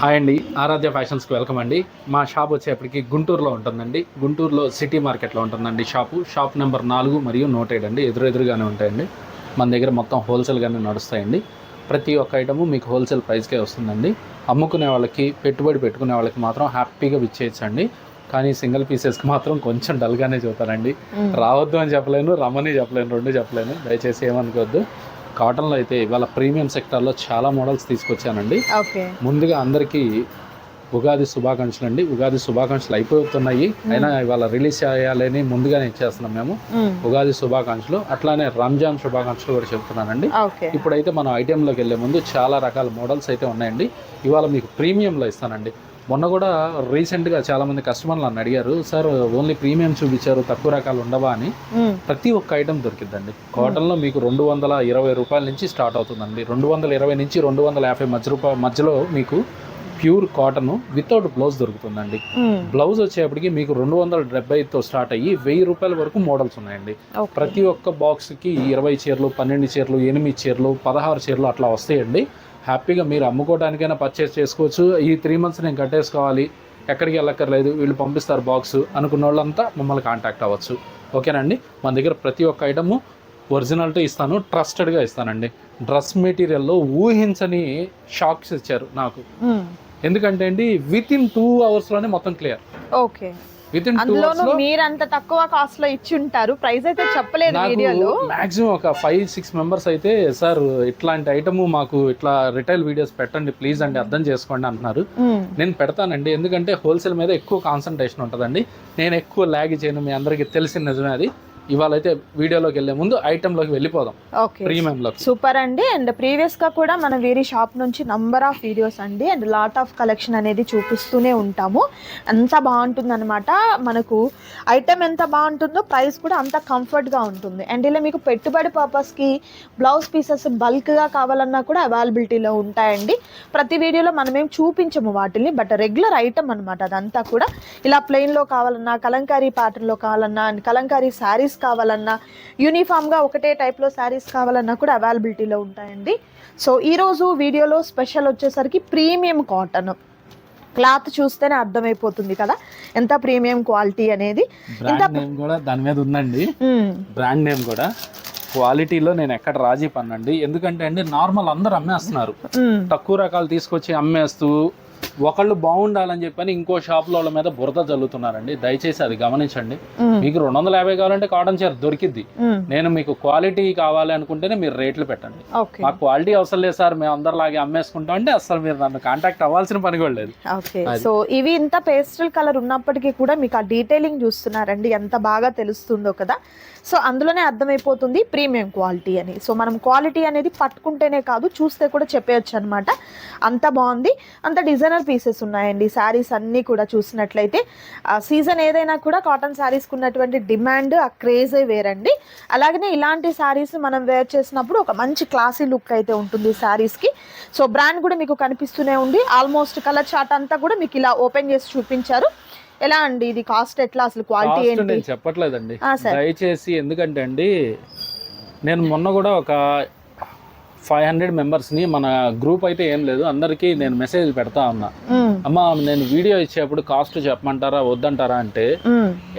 Hi అండి, ఆరాధ్య ఫ్యాషన్స్కి welcome అండి. మా షాప్ వచ్చేప్పటికి గుంటూరులో ఉంటుందండి. గుంటూరులో సిటీ మార్కెట్లో ఉంటుందండి షాప్ నెంబర్ 4 మరియు 107 అండి. ఎదురుగానే ఉంటాయండి. మన దగ్గర మొత్తం హోల్సేల్గానే నడుస్తాయండి. ప్రతి ఒక్క ఐటము మీకు హోల్సేల్ ప్రైస్కే వస్తుందండి. అమ్ముకునే వాళ్ళకి, పెట్టుబడి పెట్టుకునే వాళ్ళకి మాత్రం హ్యాపీగా విచ్చేయచ్చండి. కానీ సింగిల్ పీసెస్కి మాత్రం కొంచెం డల్గానే చూతారండి. రావద్దు అని చెప్పలేను, రమ్మని చెప్పలేను, రెండు చెప్పలేను. దయచేసి ఏమనుకోవద్దు. కాటన్లో అయితే ఇవాళ ప్రీమియం సెక్టార్లో చాలా మోడల్స్ తీసుకొచ్చానండి. ముందుగా అందరికీ ఉగాది శుభాకాంక్షలు అండి. ఉగాది శుభాకాంక్షలు అయిపోతున్నాయి, అయినా ఇవాళ రిలీజ్ చేయాలని ముందుగానే ఇచ్చేస్తున్నాం మేము. ఉగాది శుభాకాంక్షలు, అట్లానే రంజాన్ శుభాకాంక్షలు కూడా చెప్తున్నానండి. ఇప్పుడైతే మనం ఐటెంలోకి వెళ్ళే ముందు చాలా రకాల మోడల్స్ అయితే ఉన్నాయండి. ఇవాళ మీకు ప్రీమియంలో ఇస్తానండి. మొన్న కూడా రీసెంట్గా చాలామంది కస్టమర్లు నన్ను అడిగారు, సార్ ఓన్లీ ప్రీమియం చూపించారు, తక్కువ రకాలు ఉండవా అని. ప్రతి ఒక్క ఐటెం దొరికిద్దండి. కాటన్లో మీకు 220 రూపాయల నుంచి స్టార్ట్ అవుతుందండి. 220 నుంచి 250 మధ్యలో మీకు ప్యూర్ కాటన్ వితౌట్ బ్లౌజ్ దొరుకుతుందండి. బ్లౌజ్ వచ్చేప్పటికి మీకు 270తో స్టార్ట్ అయ్యి 1000 రూపాయల వరకు మోడల్స్ ఉన్నాయండి. ప్రతి ఒక్క బాక్స్కి 20 చీరలు, 12 చీరలు, 8 చీరలు, 16 చీరలు అట్లా వస్తాయండి. హ్యాపీగా మీరు అమ్ముకోవడానికైనా పర్చేస్ చేసుకోవచ్చు. ఈ 3 months నేను కట్టేసుకోవాలి, ఎక్కడికి వెళ్ళక్కర్లేదు, వీళ్ళు పంపిస్తారు బాక్స్ అనుకున్న వాళ్ళంతా మమ్మల్ని కాంటాక్ట్ అవ్వచ్చు. ఓకేనండి. మన దగ్గర ప్రతి ఒక్క ఐటము ఒరిజినాలిటీ ఇస్తాను, ట్రస్టెడ్గా ఇస్తానండి. డ్రెస్ మెటీరియల్లో ఊహించని షాక్స్ ఇచ్చారు నాకు. ఎందుకంటే అండి వితిన్ 2 hours మొత్తం క్లియర్. ఓకే, మీరంత తక్కువ కాస్ట్ లో ఇచ్చి ఉంటారు. ప్రైస్ అయితే చెప్పలేదు వీడియోలో. మాక్సిమం ఒక 5-6 మెంబర్స్ అయితే, సార్ ఇట్లాంటి ఐటమ్ మాకు ఇట్లా రిటైల్ వీడియోస్ పెట్టండి ప్లీజ్ అండి, అర్థం చేసుకోండి అంటున్నారు. నేను పెడతానండి, ఎందుకంటే హోల్సేల్ మీద ఎక్కువ కాన్సన్ట్రేషన్ ఉంటుందండి. నేను ఎక్కువ ల్యాగ్ చేయను, మీ అందరికీ తెలిసిన నిజమే అది. ఇవాళ అయితే వీడియోలోకి వెళ్ళే ముందు ఐటెంలోకి వెళ్ళిపోదాం. ప్రీమియంలో సూపర్ అండి. అండ్ ప్రీవియస్ గా కూడా మన వీరి షాప్ నుంచి నంబర్ ఆఫ్ వీడియోస్ అండి అండ్ లాట్ ఆఫ్ కలెక్షన్ అనేది చూపిస్తూనే ఉంటాము. అంత బాగుంటుంది అనమాట. మనకు ఐటెం ఎంత బాగుంటుందో ప్రైస్ కూడా అంత కంఫర్ట్ గా ఉంటుంది. అండ్ ఇలా మీకు పెట్టుబడి పర్పస్ కి బ్లౌజ్ పీసెస్ బల్క్ గా కావాలన్నా కూడా అవైలబిలిటీలో ఉంటాయండి. ప్రతి వీడియోలో మనమేం చూపించము వాటిని, బట్ రెగ్యులర్ ఐటమ్ అనమాట అదంతా కూడా. ఇలా ప్లెయిన్ లో కావాలన్నా, కలంకారీ ప్యాటర్న్ లో కావాలన్నా, అండ్ కలంకారీ శారీస్ కావాలన్నా, యూనిఫామ్ గా ఒకటే టైప్ లో శారీస్ కావాలన్నా కూడా అవైలబిలిటీలో ఉంటాయండి. సో ఈ రోజు వీడియోలో స్పెషల్ వచ్చేసరికి ప్రీమియం కాటన్. క్లాత్ చూస్తేనే అర్థమైపోతుంది కదా ఎంత ప్రీమియం క్వాలిటీ అనేది. దాని మీద ఉందండి బ్రాండ్ నేమ్ కూడా. క్వాలిటీలో నేను ఎక్కడ రాజీ పన్నండి. ఎందుకంటే అండి నార్మల్ అందరూ అమ్మేస్తున్నారు, తక్కువ రకాలు తీసుకొచ్చి అమ్మేస్తూ ఒకళ్ళు బాగుండాలని చెప్పని ఇంకో షాప్ లో వాళ్ళ మీద బురద జల్లుతున్నారండి. దయచేసి అది గమనించండి. మీకు 250 కావాలంటే కాటన్ చీర దొరికిద్ది. నేను మీకు క్వాలిటీ కావాలి అనుకుంటేనే మీరు రేట్లు పెట్టండి. మాకు క్వాలిటీ అవసరం లేదు సార్, మేము అందరిలాగే అమ్మేసుకుంటాం అంటే అసలు మీరు నన్ను కాంటాక్ట్ అవ్వాల్సిన పని కూడా లేదు. సో ఇవి ఇంత పేస్టల్ కలర్ ఉన్నప్పటికీ కూడా మీకు ఆ డీటెయిలింగ్ చూస్తున్నారండి, ఎంత బాగా తెలుస్తుందో కదా. సో అందులోనే అర్థమైపోతుంది ప్రీమియం క్వాలిటీ అని. సో మనం క్వాలిటీ అనేది పట్టుకుంటేనే కాదు, చూస్తే కూడా చెప్పేయచ్చు అనమాట. అంత బాగుంది. అంత డిజైనర్ పీసెస్ ఉన్నాయండి. శారీస్ అన్నీ కూడా చూసినట్లయితే సీజన్ ఏదైనా కూడా కాటన్ శారీస్కి ఉన్నటువంటి డిమాండ్, ఆ క్రేజే వేరండి. అలాగనే ఇలాంటి శారీస్ మనం వేర్ చేసినప్పుడు ఒక మంచి క్లాసీ లుక్ అయితే ఉంటుంది శారీస్కి. సో బ్రాండ్ కూడా మీకు కనిపిస్తూనే ఉంది. ఆల్మోస్ట్ కలర్ చార్ట్ అంతా కూడా మీకు ఇలా ఓపెన్ చేసి చూపించారు. ఎలా అండి ఇది కాస్ట్ ఎట్లా, అసలు క్వాలిటీ ఏంటి? నేను చెప్పట్లేదండి దయచేసి. ఎందుకంటే అండి నేను మొన్న కూడా ఒక 500 మెంబర్స్ని, మన గ్రూప్ అయితే ఏం లేదు, అందరికీ నేను మెసేజ్ పెడతా ఉన్నా, అమ్మా నేను వీడియో ఇచ్చేప్పుడు కాస్ట్ చెప్పమంటారా వద్దంటారా అంటే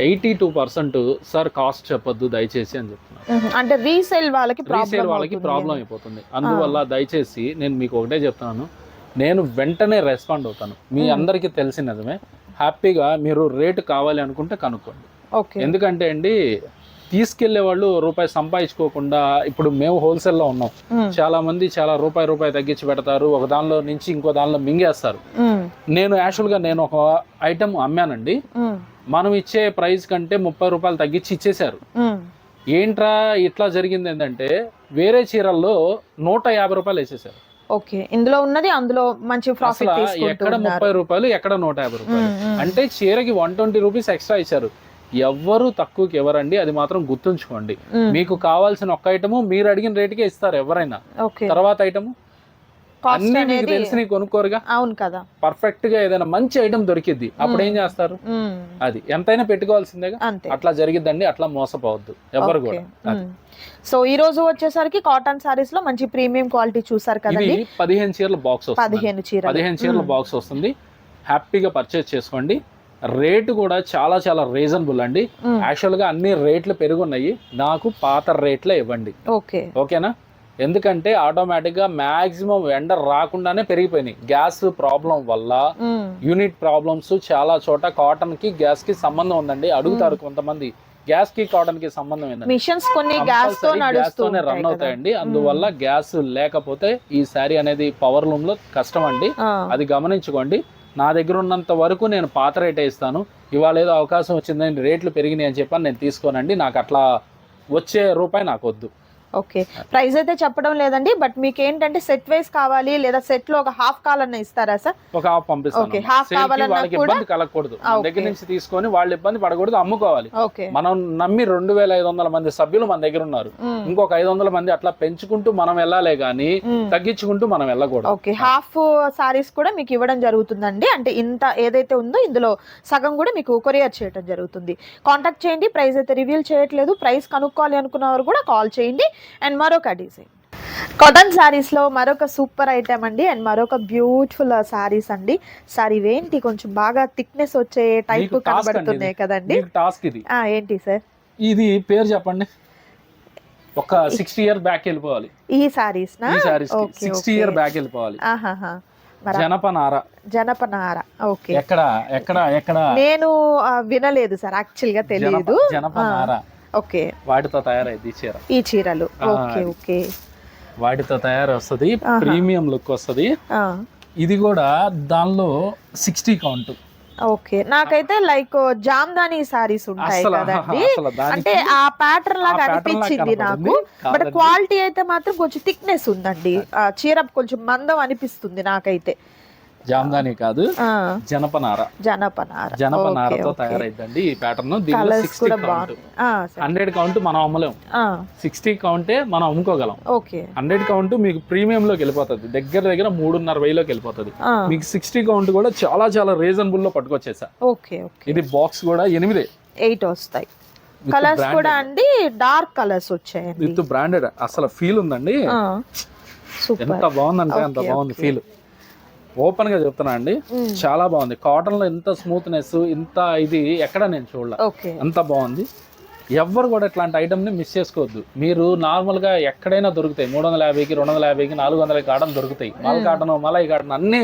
82% సార్ కాస్ట్ చెప్పొద్దు దయచేసి అని చెప్తున్నారు. అంటే రీసేల్ వాళ్ళకి ప్రాబ్లం అయిపోతుంది. అందువల్ల దయచేసి నేను మీకు ఒకటే చెప్తున్నాను, నేను వెంటనే రెస్పాండ్ అవుతాను. మీ అందరికీ తెలిసినదే. హ్యాపీగా మీరు రేటు కావాలి అనుకుంటే కనుక్కోండి. ఎందుకంటే అండి తీసుకెళ్లే వాళ్ళు రూపాయి సంపాదించుకోకుండా, ఇప్పుడు మేము హోల్సేల్లో ఉన్నాం, చాలా మంది చాలా రూపాయి తగ్గించి పెడతారు, ఒక దానిలో నుంచి ఇంకో దానిలో మింగేస్తారు. నేను యాక్చువల్గా నేను ఒక ఐటమ్ అమ్మానండి, మనం ఇచ్చే ప్రైస్ కంటే 30 రూపాయలు తగ్గించి ఇచ్చేశారు. ఏంట్రా ఇట్లా జరిగింది ఏంటంటే వేరే చీరల్లో 150 రూపాయలు వేసేసారు. ఓకే, ఇందులో ఉన్నది అందులో మంచి ప్రాఫిట్ తీసుకుంటున్నారు. ఎక్కడ 30 రూపాయలు, ఎక్కడ 150 రూపాయలు, అంటే చీరకి 120 రూపీస్ ఎక్స్ట్రా ఇచ్చారు. ఎవ్వరు తక్కువకి ఎవరండి, అది మాత్రం గుర్తుంచుకోండి. మీకు కావాల్సిన ఒక్క ఐటము మీరు అడిగిన రేటుకే ఇస్తారు ఎవరైనా. తర్వాత ఐటము కాస్ట్ అన్ని మీకు అనేది తెలిసి కొనుక్కోరుగా. అవును కదా. పర్ఫెక్ట్ గా ఏదైనా మంచి ఐటమ్ దొరికిద్ది, అప్పుడు ఏం చేస్తారు, అది ఎంతైనా పెట్టుకోవాల్సిందేగా. అంతే. అట్లా జరిగిద్దండి, అట్లా మోసపోవద్దు ఎవరు కూడా. సో ఈ రోజు వచ్చేసరికి కాటన్ సారీస్ లో మంచి ప్రీమియం క్వాలిటీ చూసారు కదండి. 15 చీరల బాక్స్ వస్తుంది, 15 చీరల బాక్స్ వస్తుంది. హ్యాపీగా పర్చేస్ చేసుకోండి. రేటు కూడా చాలా చాలా రీజనబుల్ అండి. యాక్చువల్ గా అన్ని రేట్లు పెరుగున్నాయి, నాకు పాత రేట్లే ఇవ్వండి. ఓకేనా? ఎందుకంటే ఆటోమేటిక్ గా మాక్సిమం ఎండ రాకుండానే పెరిగిపోయినాయి. గ్యాస్ ప్రాబ్లం వల్ల యూనిట్ ప్రాబ్లమ్స్ చాలా చోట. కాటన్ కి గ్యాస్ కి సంబంధం ఉందండి, అడుగుతారు కొంతమంది. గ్యాస్ కి కాటన్ కి సంబంధం ఏంటంటే మిషన్స్ కొన్ని గ్యాస్ తోనే రన్ అవుతాయండి. అందువల్ల గ్యాస్ లేకపోతే ఈ శారీ అనేది పవర్ లూమ్ లో కష్టం అండి, అది గమనించుకోండి. నా దగ్గర ఉన్నంత వరకు నేను పాత రేటే ఇస్తాను. ఇవాళ ఏదో అవకాశం వచ్చిందని రేట్లు పెరిగినాయి అని చెప్పని నేను తీసుకోనండి. నాకు అట్లా వచ్చే రూపాయి నాకు వద్దు. ఓకే, ప్రైస్ అయితే చెప్పడం లేదండి, బట్ మీకు ఏంటంటే సెట్ వైస్ కావాలి లేదా సెట్ లో ఒక హాఫ్ కావాలన్నా ఇస్తారా సార్? ఒక హాఫ్ పంపిస్తాను. హాఫ్ కావాలన్నా వాళ్ళకి ఇబ్బంది కలగకూడదు, మన దగ్గర నుంచి తీసుకొని వాళ్ళు ఇబ్బంది పడకూడదు, అమ్ముకోవాలి. మనం నమ్మి 2500 మంది సభ్యులు మన దగ్గర ఉన్నారు. ఇంకొక 500 మంది అట్లా పెంచుకుంటూ మనం వెళ్ళాలే గానీ తగ్గించుకుంటూ మనం వెళ్ళకూడదు. ఓకే, హాఫ్ సారీస్ కూడా మీకు ఇవ్వడం జరుగుతుందండి. అంటే ఇంత ఏదైతే ఉందో ఇందులో సగం కూడా మీకు కొరియర్ చేయడం జరుగుతుంది. కాంటాక్ట్ చేయండి. ప్రైస్ అయితే రివీల్ చేయట్లేదు, ప్రైస్ కనుక్కోవాలి అనుకున్న వారు కూడా కాల్ చేయండి. అండ్ మరొక డిజైన్ కాటన్ సారీస్ లో మరొక సూపర్ ఐటమ్ అండి, అండ్ మరొక బ్యూటిఫుల్ సారీస్ అండి. సారీ ఏంటి కొంచెం బాగా థిక్నెస్ వచ్చే టైప్ కనబడుతున్నాయి కదండి. టాస్క్ ఇది ఏంటి సార్? ఇది పేరు చెప్పండి. ఒక 60 ఇయర్ బ్యాక్ వెళ్ళిపోవాలి. ఈ సారీస్ 60 ఇయర్ బ్యాక్ వెళ్ళిపోవాలి. జనపనార. ఓకే, ఎక్కడ ఎక్కడ ఎక్కడ నేను వినలేదు సార్, యాక్చువల్ గా తెలియదు. జనపనార. ఓకే, వాటితో తయారైంది ఈ చీరలు. ఓకే ఓకే, వాటితో తయారు వస్తుంది, ప్రీమియం లుక్ వస్తుంది. ఇది కూడా దానిలో 60 కౌంట్. ఓకే, నాకైతే లైక్ జామ్దాని సారీస్ ఉంటాయి కదండి, అంటే ఆ ప్యాటర్న్ లాగా అనిపించింది నాకు. బట్ క్వాలిటీ అయితే మాత్రం కొంచెం థిక్నెస్ ఉందండి, చీర కొంచెం మందం అనిపిస్తుంది నాకైతే. జామ్దాని కాదు, జనపనారతో తయారైందండి ఈ ప్యాటర్న్. దీనిలో 60 కౌంట్, 100 కౌంట్ మనం అమ్మలేం, 60 కౌంటే మనం అమ్ముకోగలం. 100 కౌంట్ మీకు ప్రీమియం లోకి వెళ్ళిపోతుంది, దగ్గర 3,500 వెళ్ళిపోతుంది. మీకు 60 కౌంట్ కూడా చాలా చాలా రీజనబుల్ లో పట్టుకొచ్చేసా. ఇది బాక్స్ కూడా 8 వస్తాయి. కలర్స్ కూడా అండి డార్క్ కలర్స్ వచ్చాయి, విత్ బ్రాండెడ్. అసలు ఫీల్ ఉందండి, ఎంత బాగుందంటే అంత బాగుంది ఫీల్. ఓపెన్ గా చెప్తున్నా అండి, చాలా బాగుంది. కాటన్ లో ఇంత స్మూత్నెస్, ఇంత ఇది ఎక్కడ నేను చూడలే, అంత బాగుంది. ఎవ్వరు కూడా ఇట్లాంటి ఐటమ్ ని మిస్ చేసుకోవద్దు. మీరు నార్మల్ గా ఎక్కడైనా దొరుకుతాయి, 350కి 250కి 400 కాటన్ దొరుకుతాయి. మల్ కాటన్, మలై కాటన్ అన్ని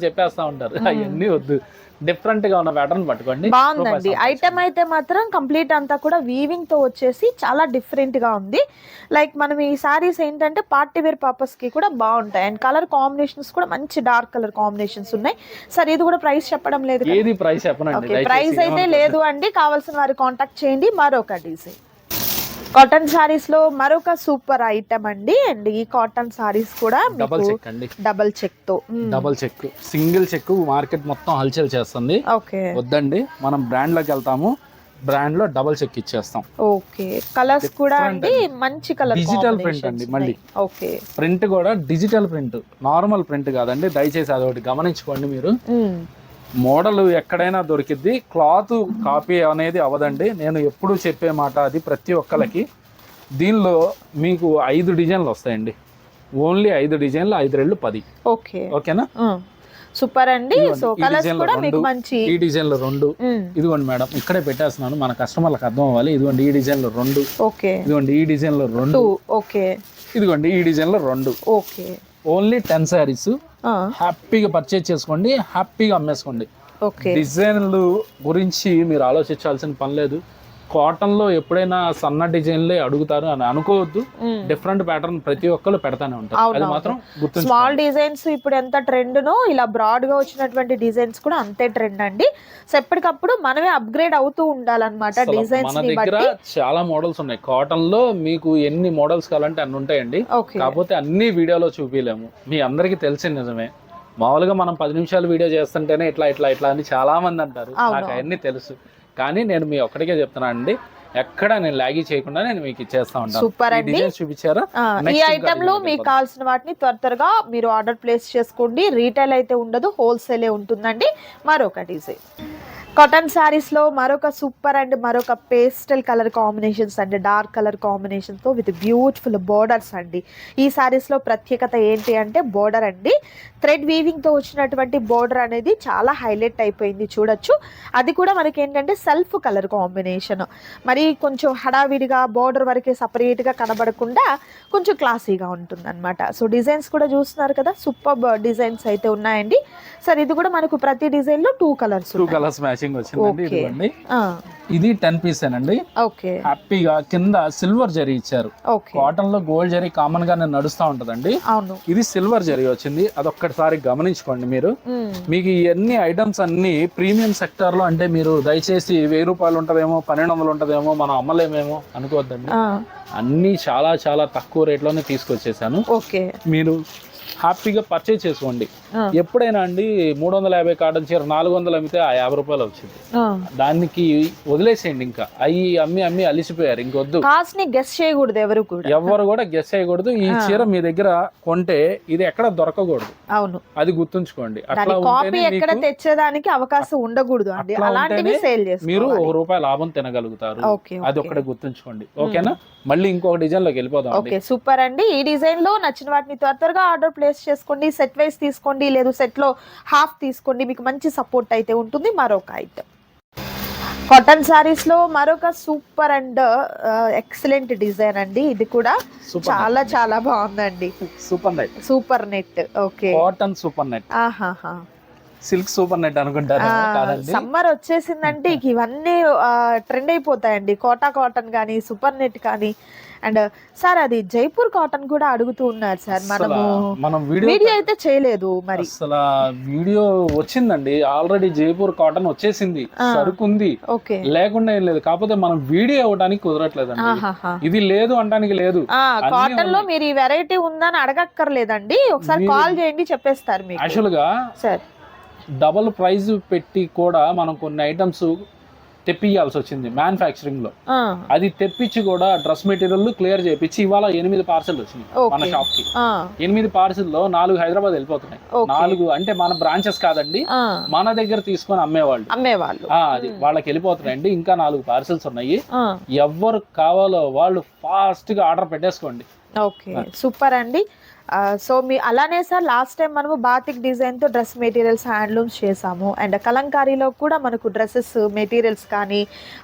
చెప్పేస్తా ఉంటారు. అవన్నీ వద్దు, డిఫరెంట్ గా ఉన్న ప్యాటర్న్ పట్టుకోండి. బాగుందండి ఐటమ్ అయితే మాత్రం కంప్లీట్ అంతా కూడా వీవింగ్ తో వచ్చేసి చాలా డిఫరెంట్ గా ఉంది. లైక్ మనం ఈ సారీస్ ఏంటంటే పార్టీ వేర్ పర్పస్ కి కూడా బాగుంటాయి. అండ్ కలర్ కాంబినేషన్స్ కూడా మంచి డార్క్ కలర్ కాంబినేషన్స్ ఉన్నాయి. సార్ ఇది కూడా ప్రైస్ చెప్పడం లేదు, ఏది ప్రైస్ చెప్పనండి. ప్రైస్ అయితే లేదు అండి, కావాల్సిన వారు కాంటాక్ట్ చేయండి. మరొక డిజైన్ కాటన్ సారీస్ లో మరొక సూపర్ ఐటమ్ అండి. అండ్ ఈ కాటన్ సారీస్ కూడా డబల్ చెక్ అండి, డబల్ చెక్ తో. Double check, single check market మొత్తం హల్చల్ చేస్తుంది. వద్దండి, మనం బ్రాండ్ లోకి వెళ్తాము, బ్రాండ్ లో డబల్ చెక్ ఇచ్చేస్తాం. ఓకే, కలర్స్ కూడా అండి మంచి కలర్, డిజిటల్ ప్రింట్ అండి. మళ్ళీ ఓకే, ప్రింట్ కూడా డిజిటల్ ప్రింట్, నార్మల్ ప్రింట్ కాదండి. దయచేసి అదొకటి గమనించుకోండి మీరు. మోడల్ ఎక్కడైనా దొరికిద్ది, క్లాత్ కాపీ అనేది అవదండి. నేను ఎప్పుడు చెప్పే మాట అది ప్రతి ఒక్కరికి. దీనిలో మీకు 5 డిజైన్లు వస్తాయండి, ఓన్లీ 5 డిజైన్లు, 5 రెళ్ళు 10. ఓకేనా? సూపర్ అండి. సో కలర్స్ కూడా మీకు మంచి, ఈ డిజైన్లు 2. ఇదిగోండి మేడం, ఇక్కడే పెట్టేస్తున్నాను, మన కస్టమర్లకు అర్థం అవ్వాలి. ఇదిగోండి ఈ డిజైన్లు 2. ఇదిగోండి ఈ డిజైన్లు 2. ఇదిగోండి ఈ డిజైన్లు 2. ఓన్లీ 10 శారీస్. హ్యాపీగా పర్చేజ్ చేసుకోండి, హ్యాపీగా అమ్మేసుకోండి. డిజైన్లు గురించి మీరు ఆలోచించాల్సిన పని లేదు. కాటన్ లో ఎప్పుడైనా సన్న డిజైన్లే అడుగుతారు అని అనుకోవద్దు. డిఫరెంట్ ప్యాటర్న్ ప్రతి ఒక్కరు పెడతానే ఉంటారు, అది మాత్రం గుర్తుంచుకోండి. స్మాల్ డిజైన్స్ ఇప్పుడు ఎంత ట్రెండ్ నో, ఇలా బ్రాడ్ గా వచ్చినటువంటి డిజైన్స్ కూడా అంతే ట్రెండ్ అండి. సో ఎప్పటికప్పుడు మనమే అప్గ్రేడ్ అవుతూ ఉండాలన్నమాట డిజైన్స్. మన దగ్గర చాలా మోడల్స్ ఉన్నాయి కాటన్ లో, మీకు ఎన్ని మోడల్స్ కావాలంటే అన్ని ఉంటాయండి. కాకపోతే అన్ని వీడియోలో చూపించలేము, మీ అందరికి తెలిసిన నిజమే. మామూలుగా మనం 10 నిమిషాలు వీడియో చేస్తుంటేనే ఇట్లా ఇట్లా ఇట్లా అని చాలా మంది అంటారు, నాకు అవన్నీ తెలుసు. కానీ నేను మీ ఒక్కడికే చెప్తున్నాను అండి, ఎక్కడ నేను లాగి చేయకుండా నేను మీకు ఇచ్చేస్తా ఉంటాను. సూపర్ అండి. డిజైన్స్ చూపించారా? ఈ ఐటమ్ లో మీకు కావాల్సిన వాటిని త్వరగా మీరు ఆర్డర్ ప్లేస్ చేసుకోండి. రీటైల్ అయితే ఉండదు, హోల్సేలే ఉంటుందండి. మరొక డిజైన్ కాటన్ శారీస్ లో మరొక సూపర్ అండ్ మరొక పేస్టల్ కలర్ కాంబినేషన్స్ అండి, డార్క్ కలర్ కాంబినేషన్స్ తో విత్ బ్యూటిఫుల్ బోర్డర్స్ అండి. ఈ శారీస్ లో ప్రత్యేకత ఏంటి అంటే బోర్డర్ అండి. థ్రెడ్ వీవింగ్ తో వచ్చినటువంటి బోర్డర్ అనేది చాలా హైలైట్ అయిపోయింది చూడొచ్చు. అది కూడా మనకి ఏంటంటే సెల్ఫ్ కలర్ కాంబినేషన్, మరి కొంచెం హడావిడిగా బోర్డర్ వరకే సపరేట్ గా కనబడకుండా కొంచెం క్లాసీగా ఉంటుంది అనమాట. సో డిజైన్స్ కూడా చూస్తున్నారు కదా, సూపర్ డిజైన్స్ అయితే ఉన్నాయండి. సార్ ఇది కూడా మనకు ప్రతి డిజైన్ లో 2 కలర్స్ మ్యాచింగ్ వచ్చిందండి. ఇదిగోండి, ఇది 10 పీస్ అండి. ఓకే, హ్యాపీగా కింద సిల్వర్ జరీ ఇచ్చారు. ఓకే, కాటన్ లో గోల్డ్ జరీ కామన్ గా నడుస్తూ ఉంటదండి. అవును, ఇది సిల్వర్ జరీ వచ్చింది. అదొక్కటిసారి గమనించుకోండి మీరు. మీకు ఇవన్నీ ఐటమ్స్ అన్ని ప్రీమియం సెక్టర్ లో, అంటే మీరు దయచేసి 1000 రూపాయలు ఉంటదేమో 1200 ఉంటదేమో మనం అమ్మలేమేమో అనుకోవద్దండి. అన్ని చాలా చాలా తక్కువ రేట్ లోనే తీసుకొచ్చేసాను. ఓకే, మీరు హ్యాపీగా పర్చేజ్ చేసుకోండి. ఎప్పుడైనా అండి 350 కాటన్ చీర 400 అమ్మితే ఆ 50 రూపాయలు వచ్చింది. దానికి వదిలేసేయండి. ఇంకా అవి అమ్మి అలిసిపోయారు, ఇంకొద్దు. కాస్ట్ ని గెస్ చేయకూడదు, ఎవరు కూడా గెస్ చేయకూడదు. ఈ చీర మీ దగ్గర కొంటే ఇది ఎక్కడ దొరకకూడదు. అవును, అది గుర్తుంచుకోండి. అట్లా కాపీ ఎక్కడ తెచ్చేదానికి అవకాశం ఉండకూడదు అండి. అలాంటివి సేల్ చేసుకోవాలి. మీరు ₹1 లాభం తినగలుగుతారు. అది ఒక్కటే గుర్తుంచుకోండి. ఓకేనా? మళ్ళీ ఇంకొక డిజైన్ లోకి వెళ్ళిపోదాం. ఓకే, సూపర్ అండి. ఈ డిజైన్ లో నచ్చిన వాటిని త్వరగా ఆర్డర్ ప్లేస్ చేసుకోండి. సెట్ వైస్ తీసుకోండి, లేదు సెట్ లో హాఫ్ తీసుకోండి, మీకు మంచి సపోర్ట్ అయితే ఉంటుంది. మరొక ఐటమ్ కాటన్ సారీస్ లో మరొక సూపర్ అండ్ ఎక్సలెంట్ డిజైన్ అండి. ఇది కూడా చాలా చాలా బాగుందండి. Super net. Okay, cotton super net. ఆహాహా, సిల్క్ సూపర్ నెట్ అనుకుంటారు. సమ్మర్ వచ్చేసిందంటే ఇవన్నీ ట్రెండ్ అయిపోతాయండి. కోటా కాటన్ కానీ సూపర్ నెట్ కానీ. అండ్ సార్ అది జైపూర్ కాటన్ కూడా అడుగుతూ ఉన్నారు సార్. మనం వీడియో అయితే చేయలేదు, మరి అసలు వీడియో వచ్చిందండి ఆల్రెడీ. జైపూర్ కాటన్ వచ్చేసింది, సరుకుంది, లేకుండా ఏం లేదు. కాకపోతే మనం వీడియో ఇవ్వడానికి కుదరట్లేదండి. ఇది లేదు అంటానికి లేదు. కాటన్ లో మీరు ఈ వెరైటీ ఉందని అడగక్కర్లేదండి, ఒకసారి కాల్ చేయండి, చెప్పేస్తారు మీకు. యాక్చువల్ గా సార్ డబుల్ ప్రైస్ పెట్టి కూడా మనం కొన్ని ఐటమ్స్ తెప్పియాల్సి వచ్చింది మ్యానుఫ్యాక్చరింగ్ లో. అది తెప్పించి కూడా డ్రెస్ మెటీరియల్ క్లియర్ చేయించి ఇవాళ 8 పార్సల్ వచ్చినాయి మన షాప్ కి. 8 పార్సల్ లో 4 హైదరాబాద్ వెళ్ళిపోతున్నాయి. 4 అంటే మన బ్రాంచెస్ కాదండి, మన దగ్గర తీసుకొని అమ్మేవాళ్ళు. అది వాళ్ళకి వెళ్ళిపోతున్నాయండి. ఇంకా 4 పార్సల్స్ ఉన్నాయి. ఎవరు కావాలో వాళ్ళు ఫాస్ట్ గా ఆర్డర్ పెట్టేసుకోండి. ఓకే, సూపర్ అండి. సో మీ అలానే సార్ లాస్ట్ టైం మనము బాతిక్ డిజైన్ తో డ్రెస్ మెటీరియల్స్ హ్యాండ్లూమ్స్ చేసాము. అండ్ కలంకారీలో కూడా మనకు డ్రెస్సెస్ మెటీరియల్స్ కానీ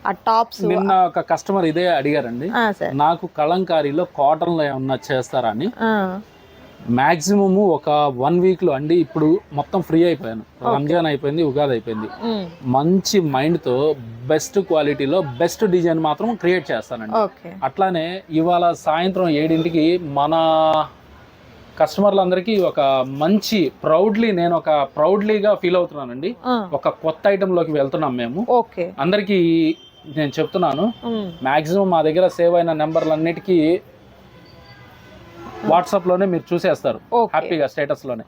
ఆ టాప్స్. నిన్న ఒక కస్టమర్ ఇదే అడిగారండి, నాకు కలంకారీలో కాటన్ లో ఏమన్నా చేస్తారా అని. మాక్సిమం ఒక 1 వీక్ లో అండి. ఇప్పుడు మొత్తం ఫ్రీ అయిపోయాను. రంజాన్ అయిపోయింది, ఉగాది అయిపోయింది. మంచి మైండ్ తో బెస్ట్ క్వాలిటీలో బెస్ట్ డిజైన్ మాత్రం క్రియేట్ చేస్తానండి. అట్లానే ఇవాళ సాయంత్రం 7ంటికి మన కస్టమర్లందరికీ ఒక మంచి ప్రౌడ్లీగా ఫీల్ అవుతున్నానండి. ఒక కొత్త ఐటమ్ లోకి వెళ్తున్నాం మేము. అందరికి నేను చెప్తున్నాను, మాక్సిమం మా దగ్గర సేవ్ అయిన నెంబర్లన్నిటికీ వాట్సాప్ లోనే మీరు చూసేస్తారు హ్యాపీగా, స్టేటస్ లోనే.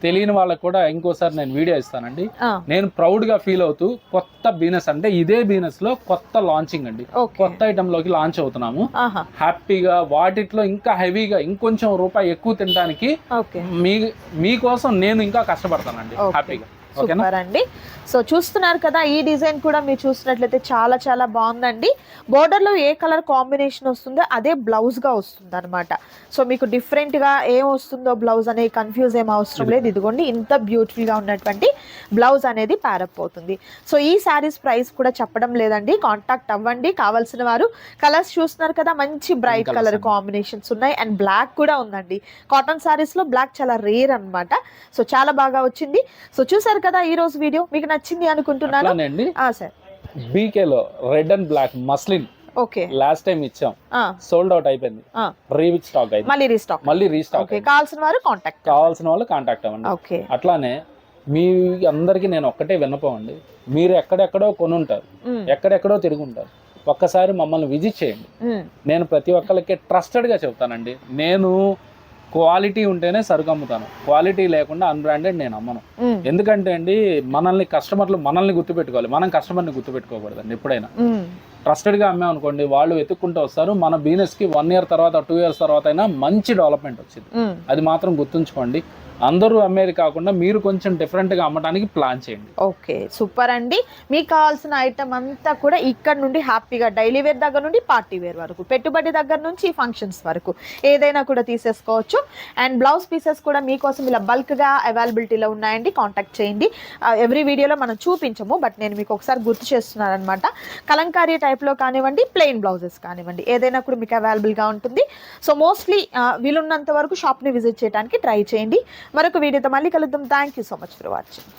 తెలియని వాళ్ళకి కూడా ఇంకోసారి నేను వీడియో ఇస్తానండి. నేను ప్రౌడ్ గా ఫీల్ అవుతూ కొత్త బిజినెస్, అంటే ఇదే బిజినెస్ లో కొత్త లాంచింగ్ అండి, కొత్త ఐటమ్ లోకి లాంచ్ అవుతున్నాము. హ్యాపీగా వాటిలో ఇంకా హెవీగా ఇంకొంచెం రూపాయి ఎక్కువ తినడానికి మీకోసం నేను ఇంకా కష్టపడతానండి హ్యాపీగా. సూపర్ అండి. సో చూస్తున్నారు కదా, ఈ డిజైన్ కూడా మీరు చూసినట్లయితే చాలా చాలా బాగుందండి. బోర్డర్ లో ఏ కలర్ కాంబినేషన్ వస్తుందో అదే బ్లౌజ్ గా వస్తుంది అనమాట. సో మీకు డిఫరెంట్ గా ఏం వస్తుందో బ్లౌజ్ అనేది కన్ఫ్యూజ్ ఏం అవసరం లేదు. ఇదిగోండి, ఇంత బ్యూటిఫుల్ గా ఉన్నటువంటి బ్లౌజ్ అనేది ప్యారప్ అవుతుంది. సో ఈ శారీస్ ప్రైస్ కూడా చెప్పడం లేదండి, కాంటాక్ట్ అవ్వండి కావాల్సిన వారు. కలర్స్ చూస్తున్నారు కదా, మంచి బ్రైట్ కలర్ కాంబినేషన్స్ ఉన్నాయి. అండ్ బ్లాక్ కూడా ఉందండి. కాటన్ శారీస్ లో బ్లాక్ చాలా రేర్ అనమాట. సో చాలా బాగా వచ్చింది. సో చూసారు కదా ఈ రోజు వీడియో, మీకు నచ్చింది అనుకుంటున్నాను. సార్ బీకేలో red and black muslin okay, last time ఇచ్చాం, సోల్డ్ అవుట్ అయిపోయింది. రీవిక్ స్టాక్ అయింది, మళ్ళీ రీస్టాక్. కావాల్సిన వాళ్ళు కాంటాక్ట్ అవ్వండి. అట్లానే మీ అందరికి నేను ఒక్కటే విన్నపండి, మీరు ఎక్కడెక్కడో కొనుంటారు, ఎక్కడెక్కడో తిరుగుంటారు, ఒక్కసారి మమ్మల్ని విజిట్ చేయండి. నేను ప్రతి ఒక్కరికి ట్రస్టెడ్ గా చెప్తానండి. నేను క్వాలిటీ ఉంటేనే సరుకు అమ్ముతాను, క్వాలిటీ లేకుండా అన్బ్రాండెడ్ నేను అమ్మను. ఎందుకంటే అండి, కస్టమర్లు మనల్ని గుర్తుపెట్టుకోవాలి, మనం కస్టమర్ని గుర్తుపెట్టుకోకూడదండి ఎప్పుడైనా. ట్రస్టెడ్గా అమ్మామనుకోండి వాళ్ళు వెతుక్కుంటూ వస్తారు. మన బిజినెస్కి 1 year తర్వాత 2 years తర్వాత అయినా మంచి డెవలప్మెంట్ వచ్చింది. అది మాత్రం గుర్తుంచుకోండి. అందరూ అమ్మేది కాకుండా మీరు కొంచెం డిఫరెంట్గా అమ్మడానికి ప్లాన్ చేయండి. ఓకే, సూపర్ అండి. మీకు కావాల్సిన ఐటమ్ అంతా కూడా ఇక్కడ నుండి హ్యాపీగా డైలీ వేర్ దగ్గర నుండి పార్టీ వేర్ వరకు, పెట్టుబడి దగ్గర నుంచి ఫంక్షన్స్ వరకు ఏదైనా కూడా తీసేసుకోవచ్చు. అండ్ బ్లౌజ్ పీసెస్ కూడా మీకోసం ఇలా బల్క్గా అవైలబిలిటీలో ఉన్నాయండి. కాంటాక్ట్ చేయండి. ఎవ్రీ వీడియోలో మనం చూపించము, బట్ నేను మీకు ఒకసారి గుర్తు చేస్తున్నాను అనమాట. కలంకారీ టైప్లో కానివ్వండి, ప్లెయిన్ బ్లౌజెస్ కానివ్వండి, ఏదైనా కూడా మీకు అవైలబుల్గా ఉంటుంది. సో మోస్ట్లీ వీలున్నంత వరకు షాప్ని విజిట్ చేయడానికి ట్రై చేయండి. మరొక వీడియోతో మళ్ళీ కలుద్దాం. Thank you so much for watching.